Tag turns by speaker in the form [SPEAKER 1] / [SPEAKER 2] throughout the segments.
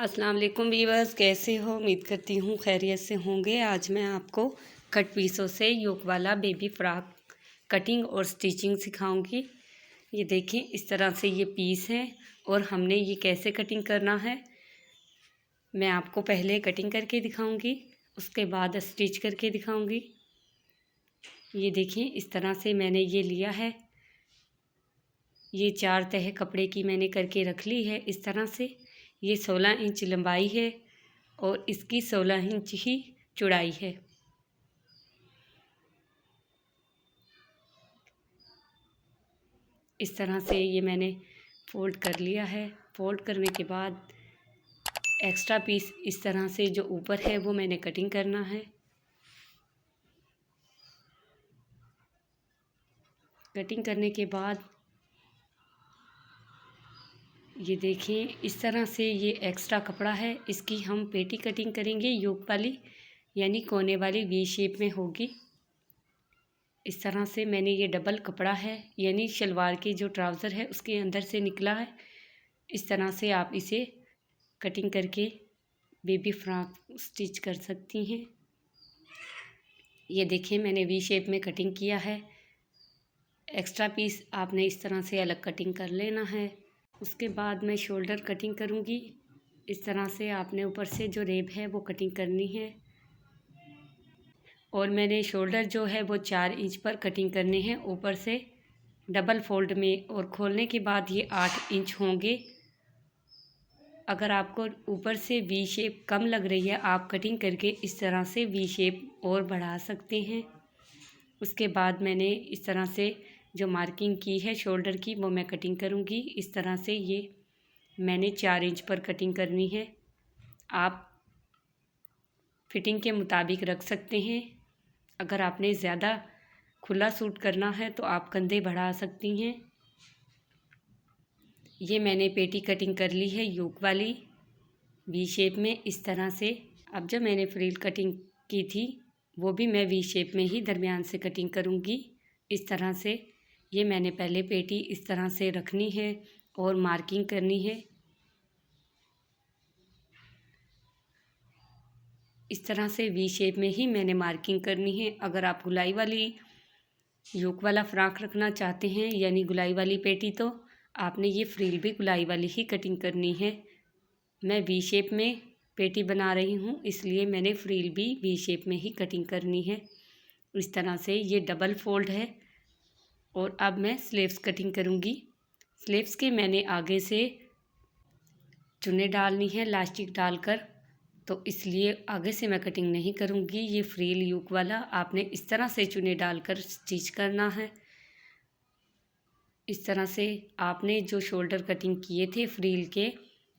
[SPEAKER 1] अस्सलाम वालेकुम वीवर्स, कैसे हो? उम्मीद करती हूँ खैरियत से होंगे। आज मैं आपको कट पीसों से योक वाला बेबी फ्रॉक कटिंग और स्टिचिंग सिखाऊंगी। ये देखें, इस तरह से ये पीस हैं और हमने ये कैसे कटिंग करना है मैं आपको पहले कटिंग करके दिखाऊंगी, उसके बाद स्टिच करके दिखाऊंगी। ये देखें, इस तरह से मैंने ये लिया है। ये 4 तह कपड़े की मैंने करके रख ली है। इस तरह से ये 16 इंच लंबाई है और इसकी 16 इंच ही चौड़ाई है। इस तरह से ये मैंने फोल्ड कर लिया है। फोल्ड करने के बाद एक्स्ट्रा पीस इस तरह से जो ऊपर है वो मैंने कटिंग करना है। कटिंग करने के बाद ये देखें, इस तरह से ये एक्स्ट्रा कपड़ा है, इसकी हम पेटी कटिंग करेंगे योक वाली, यानी कोने वाली वी शेप में होगी। इस तरह से मैंने ये डबल कपड़ा है, यानी शलवार के जो ट्राउज़र है उसके अंदर से निकला है। इस तरह से आप इसे कटिंग करके बेबी फ्रॉक स्टिच कर सकती हैं। ये देखें, मैंने वी शेप में कटिंग किया है। एक्स्ट्रा पीस आपने इस तरह से अलग कटिंग कर लेना है। उसके बाद मैं शोल्डर कटिंग करूँगी। इस तरह से आपने ऊपर से जो रेब है वो कटिंग करनी है और मैंने शोल्डर जो है वो 4 इंच पर कटिंग करने हैं ऊपर से डबल फोल्ड में, और खोलने के बाद ये 8 इंच होंगे। अगर आपको ऊपर से वी शेप कम लग रही है, आप कटिंग करके इस तरह से वी शेप और बढ़ा सकते हैं। उसके बाद मैंने इस तरह से जो मार्किंग की है शोल्डर की वो मैं कटिंग करूँगी। इस तरह से ये मैंने 4 इंच पर कटिंग करनी है। आप फिटिंग के मुताबिक रख सकते हैं। अगर आपने ज़्यादा खुला सूट करना है तो आप कंधे बढ़ा सकती हैं। ये मैंने पेटी कटिंग कर ली है योक वाली वी शेप में। इस तरह से अब जो मैंने फ्रिल कटिंग की थी वो भी मैं वी शेप में ही दरमियान से कटिंग करूँगी। इस तरह से ये मैंने पहले पेटी इस तरह से रखनी है और मार्किंग करनी है। इस तरह से वी शेप में ही मैंने मार्किंग करनी है। अगर आप गुलाई वाली योक वाला फ्रॉक रखना चाहते हैं, यानी गुलाई वाली पेटी, तो आपने ये फ्रिल भी गुलाई वाली ही कटिंग करनी है। मैं वी शेप में पेटी बना रही हूँ, इसलिए मैंने फ्रिल भी वी शेप में ही कटिंग करनी है। इस तरह से ये डबल फोल्ड है और अब मैं स्लीव्स कटिंग करूँगी। स्लीव्स के मैंने आगे से चुन्नी डालनी है इलास्टिक डालकर, तो इसलिए आगे से मैं कटिंग नहीं करूँगी। ये फ्रिल योक वाला आपने इस तरह से चुन्नी डालकर स्टिच करना है। इस तरह से आपने जो शोल्डर कटिंग किए थे फ्रिल के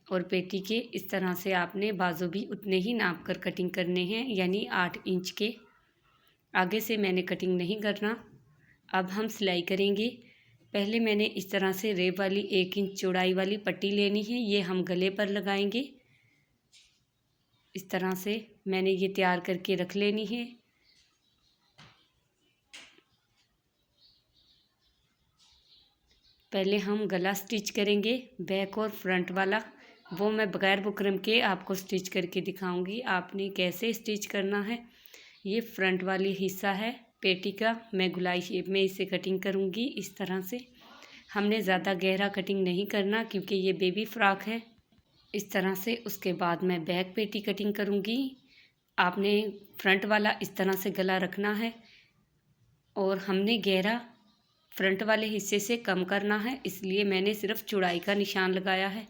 [SPEAKER 1] और पेटी के, इस तरह से आपने बाजू भी उतने ही नाप कर कटिंग करने हैं, यानी 8 इंच के। आगे से मैंने कटिंग नहीं करना। अब हम सिलाई करेंगे। पहले मैंने इस तरह से रेब वाली 1 इंच चौड़ाई वाली पट्टी लेनी है, ये हम गले पर लगाएंगे। इस तरह से मैंने ये तैयार करके रख लेनी है। पहले हम गला स्टिच करेंगे, बैक और फ्रंट वाला, वो मैं बगैर बुकरम के आपको स्टिच करके दिखाऊंगी। आपने कैसे स्टिच करना है। ये फ्रंट वाली हिस्सा है पेटी का, मैं गुलाई शेप में इसे कटिंग करूंगी। इस तरह से हमने ज़्यादा गहरा कटिंग नहीं करना क्योंकि ये बेबी फ्रॉक है। इस तरह से उसके बाद मैं बैक पेटी कटिंग करूंगी। आपने फ्रंट वाला इस तरह से गला रखना है और हमने गहरा फ्रंट वाले हिस्से से कम करना है, इसलिए मैंने सिर्फ चौड़ाई का निशान लगाया है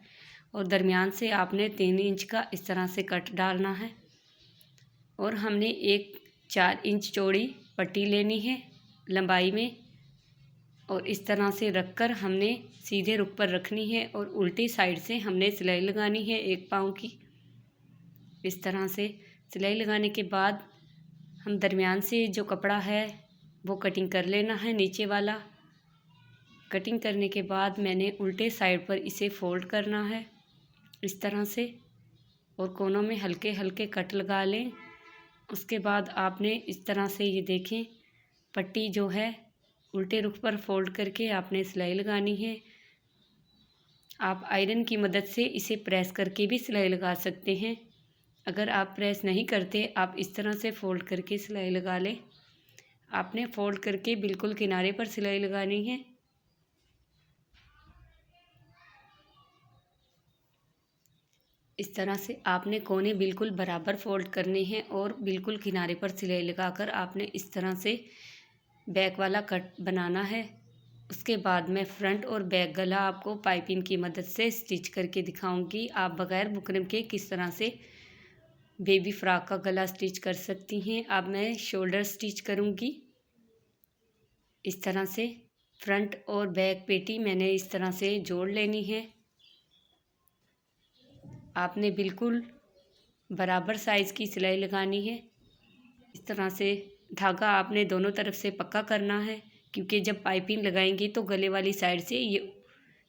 [SPEAKER 1] और दरमियान से आपने 3 इंच का इस तरह से कट डालना है। और हमने एक 4 इंच चौड़ी पट्टी लेनी है लंबाई में और इस तरह से रखकर हमने सीधे रुख पर रखनी है और उल्टी साइड से हमने सिलाई लगानी है 1 पाँव की। इस तरह से सिलाई लगाने के बाद हम दरमियान से जो कपड़ा है वो कटिंग कर लेना है नीचे वाला। कटिंग करने के बाद मैंने उल्टे साइड पर इसे फोल्ड करना है इस तरह से और कोनों में हल्के हल्के कट लगा लें। उसके बाद आपने इस तरह से ये देखें, पट्टी जो है उल्टे रुख पर फोल्ड करके आपने सिलाई लगानी है। आप आयरन की मदद से इसे प्रेस करके भी सिलाई लगा सकते हैं। अगर आप प्रेस नहीं करते, आप इस तरह से फ़ोल्ड करके सिलाई लगा लें। आपने फ़ोल्ड करके बिल्कुल किनारे पर सिलाई लगानी है। इस तरह से आपने कोने बिल्कुल बराबर फ़ोल्ड करने हैं और बिल्कुल किनारे पर सिलाई लगाकर आपने इस तरह से बैक वाला कट बनाना है। उसके बाद मैं फ्रंट और बैक गला आपको पाइपिंग की मदद से स्टिच करके दिखाऊंगी। आप बगैर बुकरम के किस तरह से बेबी फ्रॉक का गला स्टिच कर सकती हैं। अब मैं शोल्डर स्टिच करूंगी। इस तरह से फ्रंट और बैक पेटी मैंने इस तरह से जोड़ लेनी है। आपने बिल्कुल बराबर साइज़ की सिलाई लगानी है। इस तरह से धागा आपने दोनों तरफ से पक्का करना है, क्योंकि जब पाइपिंग लगाएंगे तो गले वाली साइड से ये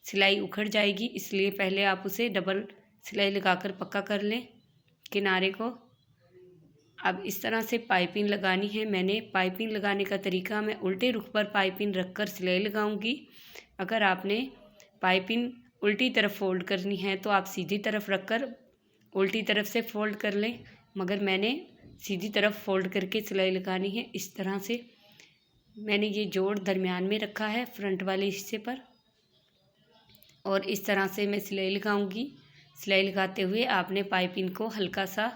[SPEAKER 1] सिलाई उखड़ जाएगी, इसलिए पहले आप उसे डबल सिलाई लगाकर पक्का कर लें किनारे को। अब इस तरह से पाइपिंग लगानी है। मैंने पाइपिंग लगाने का तरीका, मैं उल्टे रुख पर पाइपिंग रखकर सिलाई लगाऊंगी। अगर आपने पाइपिंग उल्टी तरफ फोल्ड करनी है तो आप सीधी तरफ रखकर उल्टी तरफ से फोल्ड कर लें, मगर मैंने सीधी तरफ फोल्ड करके सिलाई लगानी है। इस तरह से मैंने ये जोड़ दरमियान में रखा है फ्रंट वाले हिस्से पर, और इस तरह से मैं सिलाई लगाऊंगी। सिलाई लगाते हुए आपने पाइपिंग को हल्का सा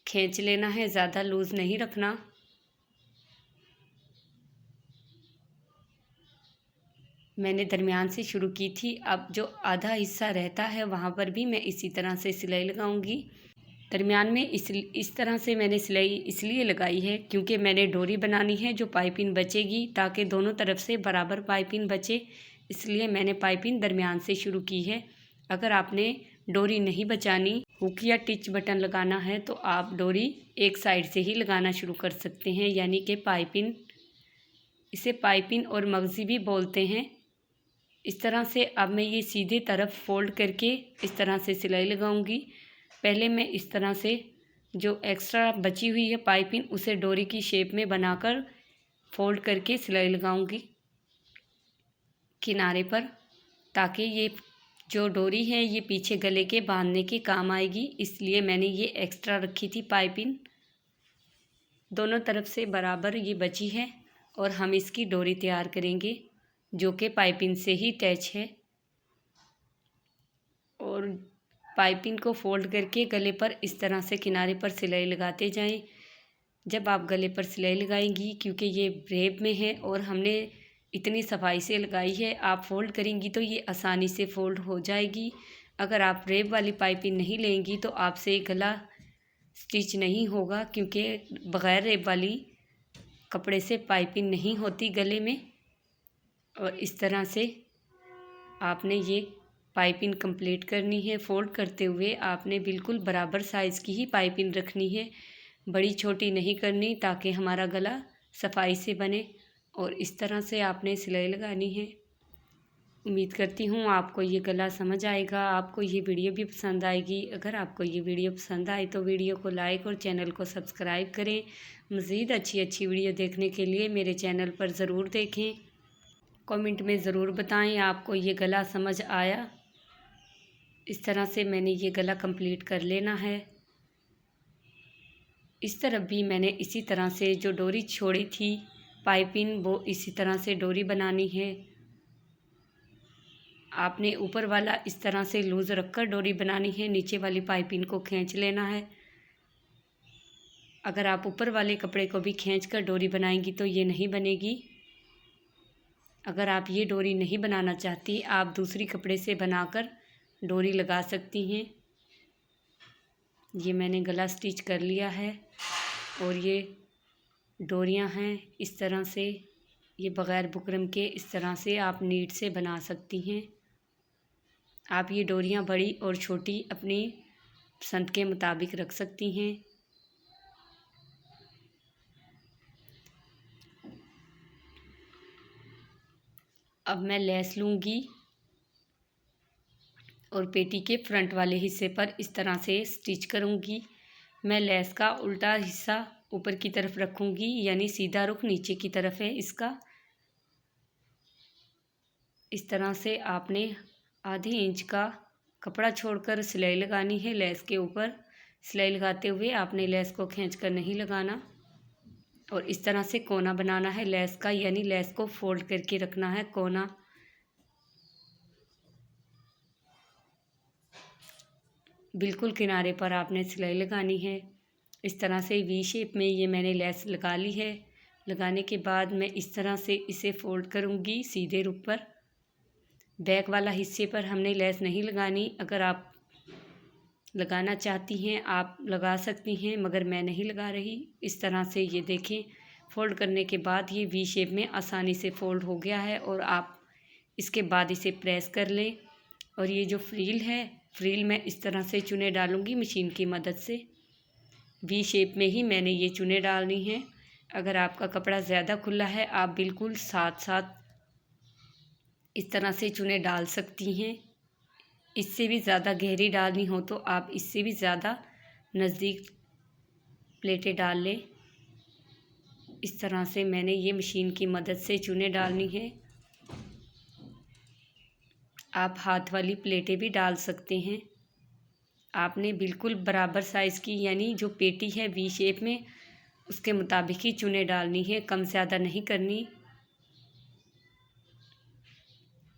[SPEAKER 1] खींच लेना है, ज़्यादा लूज़ नहीं रखना। मैंने दरमियान से शुरू की थी। अब जो आधा हिस्सा रहता है वहाँ पर भी मैं इसी तरह से सिलाई लगाऊंगी। दरमियान में इस तरह से मैंने सिलाई इसलिए लगाई है क्योंकि मैंने डोरी बनानी है जो पाइपिंग बचेगी, ताकि दोनों तरफ से बराबर पाइपिंग बचे, इसलिए मैंने पाइपिंग दरमियान से शुरू की है। अगर आपने डोरी नहीं बचानी, हुक या टिच बटन लगाना है, तो आप डोरी एक साइड से ही लगाना शुरू कर सकते हैं, यानी कि पाइपिंग। इसे पाइपिंग और मगजी भी बोलते हैं। इस तरह से अब मैं ये सीधे तरफ फोल्ड करके इस तरह से सिलाई लगाऊंगी। पहले मैं इस तरह से जो एक्स्ट्रा बची हुई है पाइपिंग, उसे डोरी की शेप में बनाकर फोल्ड करके सिलाई लगाऊंगी किनारे पर, ताकि ये जो डोरी है ये पीछे गले के बांधने के काम आएगी, इसलिए मैंने ये एक्स्ट्रा रखी थी पाइपिंग। दोनों तरफ से बराबर ये बची है और हम इसकी डोरी तैयार करेंगे जो कि पाइपिंग से ही अटैच है। और पाइपिंग को फोल्ड करके गले पर इस तरह से किनारे पर सिलाई लगाते जाएं। जब आप गले पर सिलाई लगाएंगी, क्योंकि ये रेब में है और हमने इतनी सफाई से लगाई है, आप फोल्ड करेंगी तो ये आसानी से फोल्ड हो जाएगी। अगर आप रेब वाली पाइपिंग नहीं लेंगी तो आपसे गला स्टिच नहीं होगा, क्योंकि बग़ैर रेब वाली कपड़े से पाइपिंग नहीं होती गले में। और इस तरह से आपने ये पाइपिंग कंप्लीट करनी है। फोल्ड करते हुए आपने बिल्कुल बराबर साइज़ की ही पाइपिंग रखनी है, बड़ी छोटी नहीं करनी, ताकि हमारा गला सफाई से बने। और इस तरह से आपने सिलाई लगानी है। उम्मीद करती हूँ आपको ये गला समझ आएगा, आपको ये वीडियो भी पसंद आएगी। अगर आपको ये वीडियो पसंद आए तो वीडियो को लाइक और चैनल को सब्सक्राइब करें। मज़ीद अच्छी अच्छी वीडियो देखने के लिए मेरे चैनल पर ज़रूर देखें। कमेंट में ज़रूर बताएं आपको ये गला समझ आया। इस तरह से मैंने ये गला कंप्लीट कर लेना है। इस तरफ भी मैंने इसी तरह से जो डोरी छोड़ी थी पाइपिंग, वो इसी तरह से डोरी बनानी है। आपने ऊपर वाला इस तरह से लूज़ रखकर डोरी बनानी है, नीचे वाली पाइपिंग को खींच लेना है। अगर आप ऊपर वाले कपड़े को भी खींच कर डोरी बनाएंगी तो ये नहीं बनेगी। अगर आप ये डोरी नहीं बनाना चाहती, आप दूसरी कपड़े से बनाकर डोरी लगा सकती हैं। ये मैंने गला स्टिच कर लिया है और ये डोरियां हैं इस तरह से। ये बग़ैर बुकरम के इस तरह से आप नीट से बना सकती हैं। आप ये डोरियां बड़ी और छोटी अपनी पसंद के मुताबिक रख सकती हैं। अब मैं लेस लूँगी और पेटी के फ्रंट वाले हिस्से पर इस तरह से स्टिच करूँगी। मैं लेस का उल्टा हिस्सा ऊपर की तरफ रखूँगी, यानी सीधा रुख नीचे की तरफ है इसका। इस तरह से आपने आधे इंच का कपड़ा छोड़कर सिलाई लगानी है लेस के ऊपर। सिलाई लगाते हुए आपने लेस को खींचकर नहीं लगाना और इस तरह से कोना बनाना है लेस का, यानी लेस को फोल्ड करके रखना है कोना। बिल्कुल किनारे पर आपने सिलाई लगानी है। इस तरह से वी शेप में ये मैंने लेस लगा ली है। लगाने के बाद मैं इस तरह से इसे फोल्ड करूँगी सीधे रुख पर। बैक वाला हिस्से पर हमने लेस नहीं लगानी। अगर आप लगाना चाहती हैं आप लगा सकती हैं, मगर मैं नहीं लगा रही। इस तरह से ये देखें, फोल्ड करने के बाद ये वी शेप में आसानी से फोल्ड हो गया है। और आप इसके बाद इसे प्रेस कर लें। और ये जो फ्रील है, फ्रील मैं इस तरह से चुने डालूँगी मशीन की मदद से। वी शेप में ही मैंने ये चुने डालनी है। अगर आपका कपड़ा ज़्यादा खुला है आप बिल्कुल साथ साथ इस तरह से चुने डाल सकती हैं। इससे भी ज़्यादा गहरी डालनी हो तो आप इससे भी ज़्यादा नज़दीक प्लेटें डाल लें। इस तरह से मैंने ये मशीन की मदद से चुने डालनी है। आप हाथ वाली प्लेटें भी डाल सकते हैं। आपने बिल्कुल बराबर साइज़ की, यानी जो पेटी है वी शेप में, उसके मुताबिक ही चुने डालनी है, कम ज़्यादा नहीं करनी।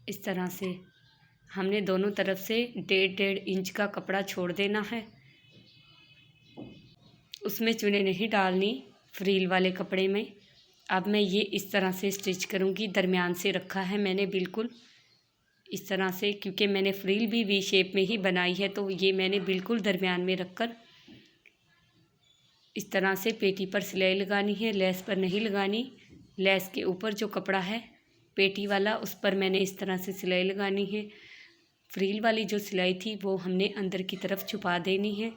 [SPEAKER 1] इस तरह से हमने दोनों तरफ से 1.5 इंच का कपड़ा छोड़ देना है। उसमें चुने नहीं डालनी फ्रील वाले कपड़े में। अब मैं ये इस तरह से स्टिच करूँगी। दरमियान से रखा है मैंने बिल्कुल इस तरह से, क्योंकि मैंने फ्रील भी वी शेप में ही बनाई है, तो ये मैंने बिल्कुल दरमियान में रखकर इस तरह से पेटी पर सिलाई लगानी है। लेस पर नहीं लगानी। लेस के ऊपर जो कपड़ा है पेटी वाला, उस पर मैंने इस तरह से सिलाई लगानी है। फ्रील वाली जो सिलाई थी वो हमने अंदर की तरफ छुपा देनी है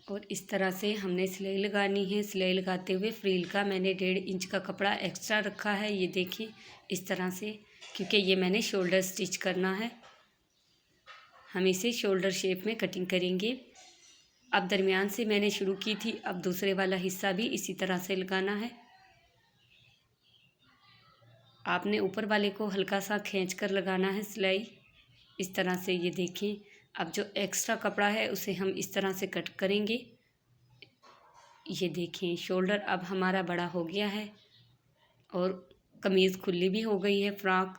[SPEAKER 1] और इस तरह से हमने सिलाई लगानी है। सिलाई लगाते हुए फ्रील का मैंने 1.5 इंच का कपड़ा एक्स्ट्रा रखा है, ये देखिए इस तरह से, क्योंकि ये मैंने शोल्डर स्टिच करना है। हम इसे शोल्डर शेप में कटिंग करेंगे। अब दरमियान से मैंने शुरू की थी, अब दूसरे वाला हिस्सा भी इसी तरह से लगाना है। आपने ऊपर वाले को हल्का सा खींच कर लगाना है सिलाई इस तरह से, ये देखें। अब जो एक्स्ट्रा कपड़ा है उसे हम इस तरह से कट करेंगे। ये देखें, शोल्डर अब हमारा बड़ा हो गया है और कमीज़ खुली भी हो गई है, फ्रॉक।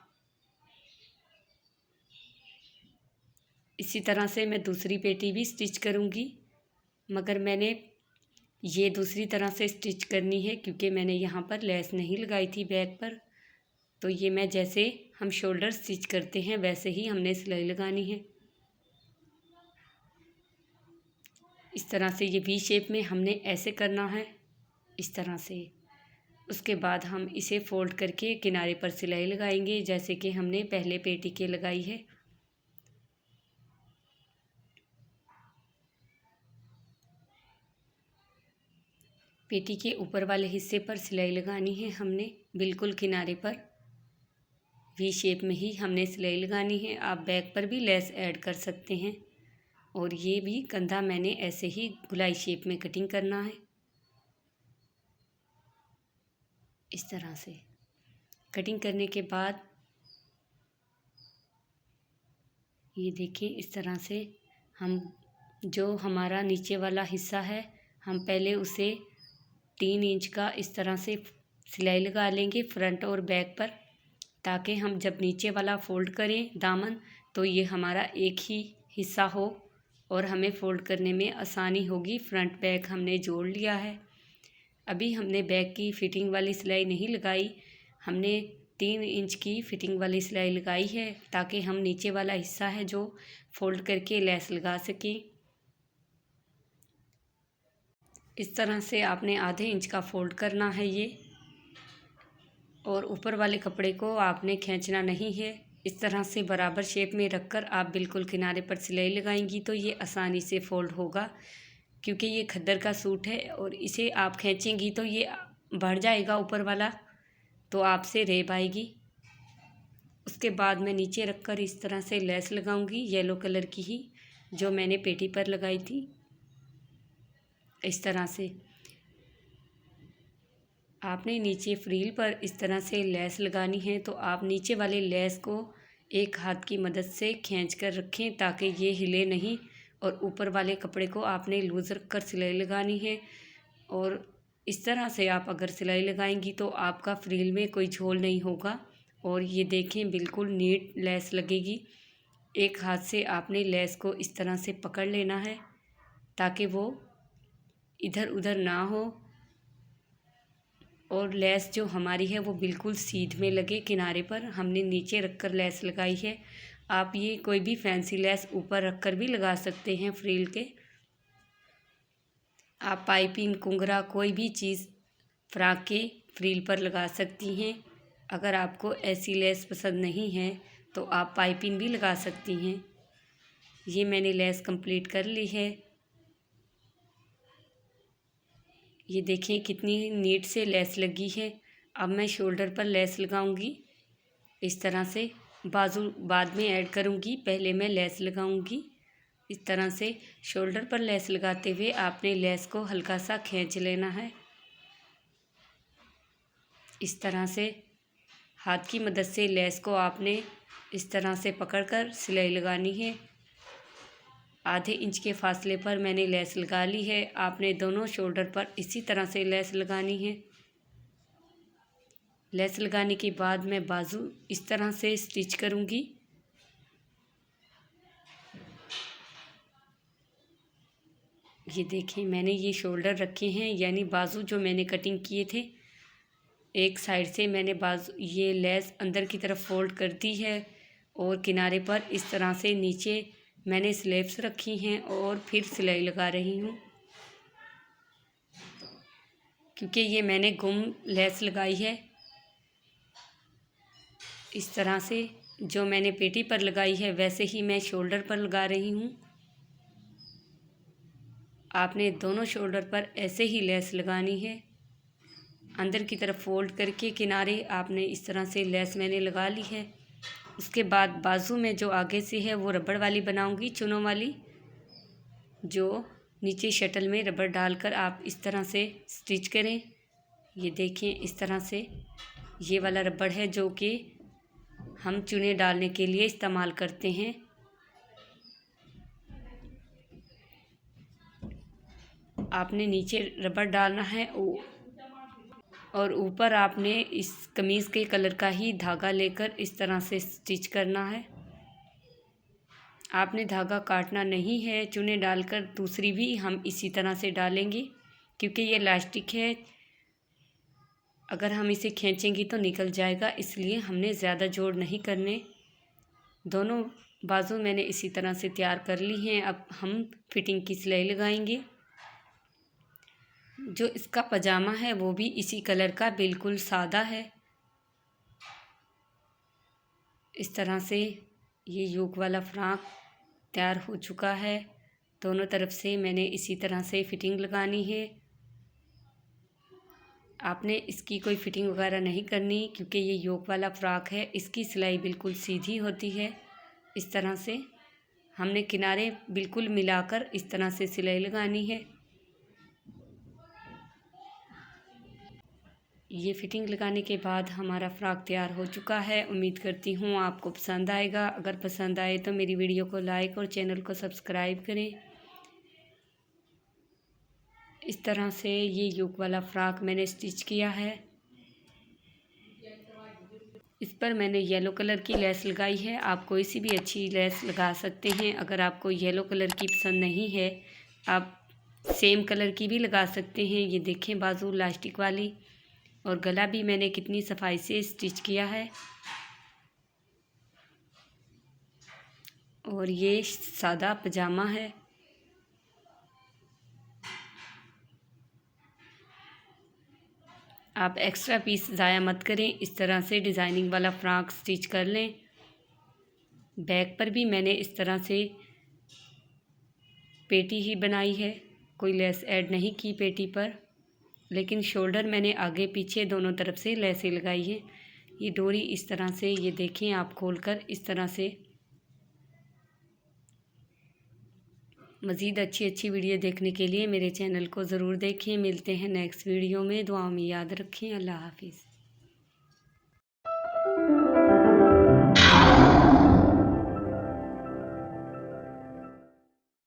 [SPEAKER 1] इसी तरह से मैं दूसरी पेटी भी स्टिच करूँगी, मगर मैंने ये दूसरी तरह से स्टिच करनी है क्योंकि मैंने यहाँ पर लेस नहीं लगाई थी बैक पर। तो ये मैं जैसे हम शोल्डर स्टिच करते हैं वैसे ही हमने सिलाई लगानी है। इस तरह से ये वी शेप में हमने ऐसे करना है, इस तरह से। उसके बाद हम इसे फोल्ड करके किनारे पर सिलाई लगाएंगे, जैसे कि हमने पहले पेटी के लगाई है। पेटी के ऊपर वाले हिस्से पर सिलाई लगानी है हमने बिल्कुल किनारे पर। वी शेप में ही हमने सिलाई लगानी है। आप बैक पर भी लेस ऐड कर सकते हैं। और ये भी कंधा मैंने ऐसे ही गुलाई शेप में कटिंग करना है, इस तरह से। कटिंग करने के बाद ये देखिए इस तरह से हम जो हमारा नीचे वाला हिस्सा है, हम पहले उसे 3 इंच का इस तरह से सिलाई लगा लेंगे फ्रंट और बैक पर, ताकि हम जब नीचे वाला फ़ोल्ड करें दामन तो ये हमारा एक ही हिस्सा हो और हमें फ़ोल्ड करने में आसानी होगी। फ्रंट बैक हमने जोड़ लिया है। अभी हमने बैक की फ़िटिंग वाली सिलाई नहीं लगाई, हमने 3 इंच की फ़िटिंग वाली सिलाई लगाई है ताकि हम नीचे वाला हिस्सा है जो फ़ोल्ड करके लेस लगा सकें। इस तरह से आपने आधे इंच का फ़ोल्ड करना है ये, और ऊपर वाले कपड़े को आपने खींचना नहीं है। इस तरह से बराबर शेप में रखकर आप बिल्कुल किनारे पर सिलाई लगाएंगी तो ये आसानी से फ़ोल्ड होगा, क्योंकि ये खद्दर का सूट है और इसे आप खींचेंगी तो ये बढ़ जाएगा ऊपर वाला, तो आपसे रेब आएगी। उसके बाद मैं नीचे रखकर इस तरह से लेस लगाऊंगी, येलो कलर की ही जो मैंने पेटी पर लगाई थी। इस तरह से आपने नीचे फ्रील पर इस तरह से लेस लगानी है, तो आप नीचे वाले लेस को एक हाथ की मदद से खींच कर रखें ताकि ये हिले नहीं। और ऊपर वाले कपड़े को आपने लूज़ रख कर सिलाई लगानी है। और इस तरह से आप अगर सिलाई लगाएंगी तो आपका फ्रिल में कोई झोल नहीं होगा। और ये देखें बिल्कुल नीट लेस लगेगी। एक हाथ से आपने लेस को इस तरह से पकड़ लेना है ताकि वो इधर उधर ना हो और लेस जो हमारी है वो बिल्कुल सीध में लगे। किनारे पर हमने नीचे रखकर लेस लगाई है। आप ये कोई भी फैंसी लेस ऊपर रखकर भी लगा सकते हैं फ्रिल के। आप पाइपिंग कुंगरा कोई भी चीज़ फ्रॉक के फ्रिल पर लगा सकती हैं। अगर आपको ऐसी लेस पसंद नहीं है तो आप पाइपिंग भी लगा सकती हैं। ये मैंने लेस कंप्लीट कर ली है। ये देखें कितनी नीट से लेस लगी है। अब मैं शोल्डर पर लेस लगाऊंगी इस तरह से। बाजू बाद में ऐड करूंगी, पहले मैं लेस लगाऊंगी। इस तरह से शोल्डर पर लेस लगाते हुए आपने लेस को हल्का सा खींच लेना है। इस तरह से हाथ की मदद से लेस को आपने इस तरह से पकड़कर सिलाई लगानी है। आधे इंच के फासले पर मैंने लेस लगा ली है। आपने दोनों शोल्डर पर इसी तरह से लेस लगानी है। लेस लगाने के बाद मैं बाजू इस तरह से स्टिच करूंगी। ये देखें मैंने ये शोल्डर रखे हैं, यानी बाजू जो मैंने कटिंग किए थे। एक साइड से मैंने बाजू ये लेस अंदर की तरफ फोल्ड कर दी है और किनारे पर इस तरह से नीचे मैंने स्लिप्स रखी हैं और फिर सिलाई लगा रही हूँ। क्योंकि ये मैंने गुम लेस लगाई है। इस तरह से जो मैंने पेटी पर लगाई है वैसे ही मैं शोल्डर पर लगा रही हूँ। आपने दोनों शोल्डर पर ऐसे ही लेस लगानी है। अंदर की तरफ फोल्ड करके किनारे आपने इस तरह से लेस मैंने लगा ली है। उसके बाद बाजू में जो आगे से है वो रबड़ वाली बनाऊंगी, चुनों वाली, जो नीचे शटल में रबड़ डालकर आप इस तरह से स्टिच करें। ये देखें इस तरह से ये वाला रबड़ है जो कि हम चुने डालने के लिए इस्तेमाल करते हैं। आपने नीचे रबड़ डालना है और ऊपर आपने इस कमीज़ के कलर का ही धागा लेकर इस तरह से स्टिच करना है। आपने धागा काटना नहीं है। चुने डालकर दूसरी भी हम इसी तरह से डालेंगे क्योंकि ये इलास्टिक है, अगर हम इसे खींचेंगे तो निकल जाएगा, इसलिए हमने ज़्यादा जोड़ नहीं करने। दोनों बाजू मैंने इसी तरह से तैयार कर ली हैं। अब हम फिटिंग की सिलाई लगाएंगे। जो इसका पजामा है वो भी इसी कलर का बिल्कुल सादा है। इस तरह से ये योक वाला फ्रॉक तैयार हो चुका है। दोनों तरफ से मैंने इसी तरह से फिटिंग लगानी है। आपने इसकी कोई फिटिंग वगैरह नहीं करनी क्योंकि ये योक वाला फ्रॉक है, इसकी सिलाई बिल्कुल सीधी होती है। इस तरह से हमने किनारे बिल्कुल मिलाकर इस तरह से सिलाई लगानी है। ये फिटिंग लगाने के बाद हमारा फ्रॉक तैयार हो चुका है। उम्मीद करती हूँ आपको पसंद आएगा। अगर पसंद आए तो मेरी वीडियो को लाइक और चैनल को सब्सक्राइब करें। इस तरह से ये योक वाला फ्रॉक मैंने स्टिच किया है। इस पर मैंने येलो कलर की लेस लगाई है। आप कोई सी भी अच्छी लेस लगा सकते हैं। अगर आपको येलो कलर की पसंद नहीं है आप सेम कलर की भी लगा सकते हैं। ये देखें बाजू इलास्टिक वाली, और गला भी मैंने कितनी सफाई से स्टिच किया है। और ये सादा पजामा है। आप एक्स्ट्रा पीस ज़ाया मत करें। इस तरह से डिज़ाइनिंग वाला फ्रॉक स्टिच कर लें। बैक पर भी मैंने इस तरह से पेटी ही बनाई है, कोई लेस ऐड नहीं की पेटी पर, लेकिन शोल्डर मैंने आगे पीछे दोनों तरफ से लेसें लगाई है। ये डोरी इस तरह से, ये देखें आप खोलकर इस तरह से। मज़ीद अच्छी वीडियो देखने के लिए मेरे चैनल को ज़रूर देखें। मिलते हैं नेक्स्ट वीडियो में। दुआओं में याद रखें। अल्लाह हाफिज़।